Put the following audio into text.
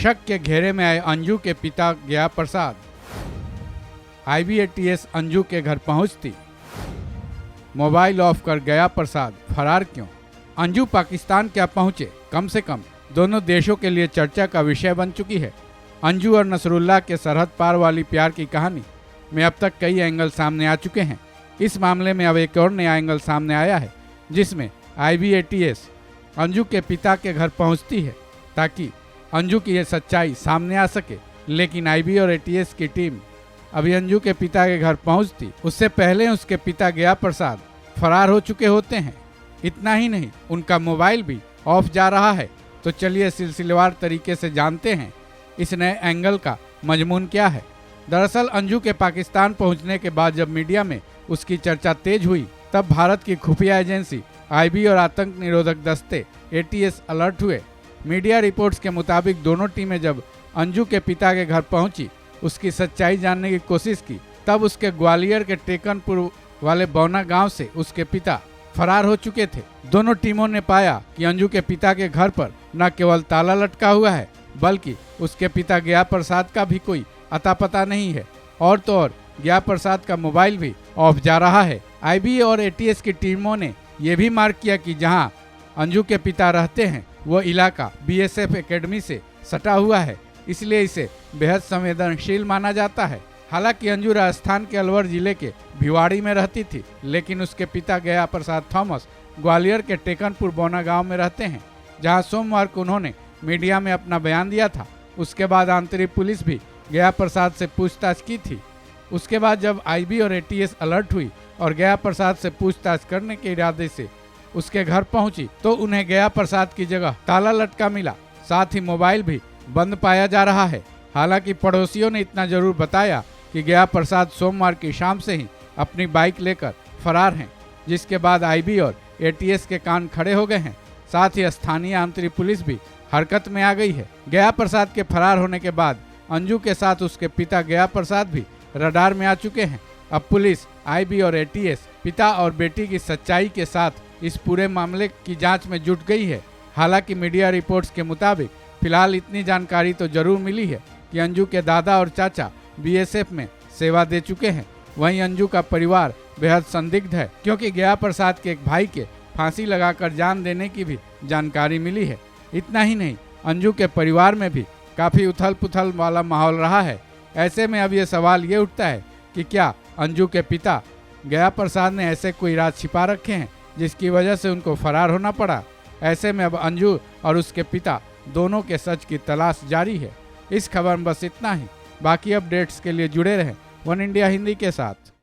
शक के घेरे में आए अंजू के पिता गया प्रसाद। IBATS अंजू के घर पहुंचती, मोबाइल ऑफ कर गया प्रसाद फरार क्यों? अंजू पाकिस्तान क्या पहुंचे? कम से कम दोनों देशों के लिए चर्चा का विषय बन चुकी है। अंजू और नसरुल्लाह के सरहद पार वाली प्यार की कहानी में अब तक कई एंगल सामने आ चुके हैं। इस मामले में अब एक और नया एंगल सामने आया है, जिसमें IBATS अंजू के पिता के घर पहुंचती है ताकि अंजू की यह सच्चाई सामने आ सके। लेकिन IB और ATS की टीम अभी अंजू के पिता के घर पहुंचती उससे पहले उसके पिता गया प्रसाद फरार हो चुके होते हैं। इतना ही नहीं, उनका मोबाइल भी ऑफ जा रहा है। तो चलिए सिलसिलेवार तरीके से जानते हैं इस नए एंगल का मजमून क्या है। दरअसल अंजू के पाकिस्तान पहुंचने के बाद जब मीडिया में उसकी चर्चा तेज हुई, तब भारत की खुफिया एजेंसी IB और आतंक निरोधक दस्ते ATS अलर्ट हुए। मीडिया रिपोर्ट्स के मुताबिक दोनों टीमें जब अंजू के पिता के घर पहुंची, उसकी सच्चाई जानने की कोशिश की, तब उसके ग्वालियर के टेकनपुर वाले बौना गांव से उसके पिता फरार हो चुके थे। दोनों टीमों ने पाया कि अंजू के पिता के घर पर न केवल ताला लटका हुआ है, बल्कि उसके पिता गया प्रसाद का भी कोई अता पता नहीं है। और तो और गया प्रसाद का मोबाइल भी ऑफ जा रहा है। IB और ATS की टीमों ने यह भी मार्क किया कि जहां अंजू के पिता रहते हैं वो इलाका BSF एकेडमी से सटा हुआ है, इसलिए इसे बेहद संवेदनशील माना जाता है। हालांकि अंजू राजस्थान के अलवर जिले के भिवाड़ी में रहती थी, लेकिन उसके पिता गया प्रसाद थॉमस ग्वालियर के टेकनपुर बौना गांव में रहते हैं, जहां सोमवार को उन्होंने मीडिया में अपना बयान दिया था। उसके बाद आंतरिक पुलिस भी गया प्रसाद से पूछताछ की थी। उसके बाद जब IB और ATS अलर्ट हुई और गया प्रसाद से पूछताछ करने के इरादे से उसके घर पहुंची, तो उन्हें गया प्रसाद की जगह ताला लटका मिला, साथ ही मोबाइल भी बंद पाया जा रहा है। हालांकि पड़ोसियों ने इतना जरूर बताया कि गया प्रसाद सोमवार की शाम से ही अपनी बाइक लेकर फरार हैं, जिसके बाद IB और ATS के कान खड़े हो गए हैं। साथ ही स्थानीय आंतरिक पुलिस भी हरकत में आ गई है। गया प्रसाद के फरार होने के बाद अंजू के साथ उसके पिता गया प्रसाद भी रडार में आ चुके हैं। अब पुलिस, IB और ATS पिता और बेटी की सच्चाई के साथ इस पूरे मामले की जांच में जुट गई है। हालांकि मीडिया रिपोर्ट्स के मुताबिक फिलहाल इतनी जानकारी तो जरूर मिली है कि अंजू के दादा और चाचा BSF में सेवा दे चुके हैं। वहीं अंजू का परिवार बेहद संदिग्ध है, क्योंकि गया प्रसाद के एक भाई के फांसी लगाकर जान देने की भी जानकारी मिली है। इतना ही नहीं, अंजू के परिवार में भी काफी उथल पुथल वाला माहौल रहा है। ऐसे में अब ये सवाल ये उठता है कि क्या अंजू के पिता गया प्रसाद ने ऐसे कोई राज छिपा रखे हैं जिसकी वजह से उनको फरार होना पड़ा। ऐसे में अब अंजू और उसके पिता दोनों के सच की तलाश जारी है। इस खबर में बस इतना ही। बाकी अपडेट्स के लिए जुड़े रहें वन इंडिया हिंदी के साथ।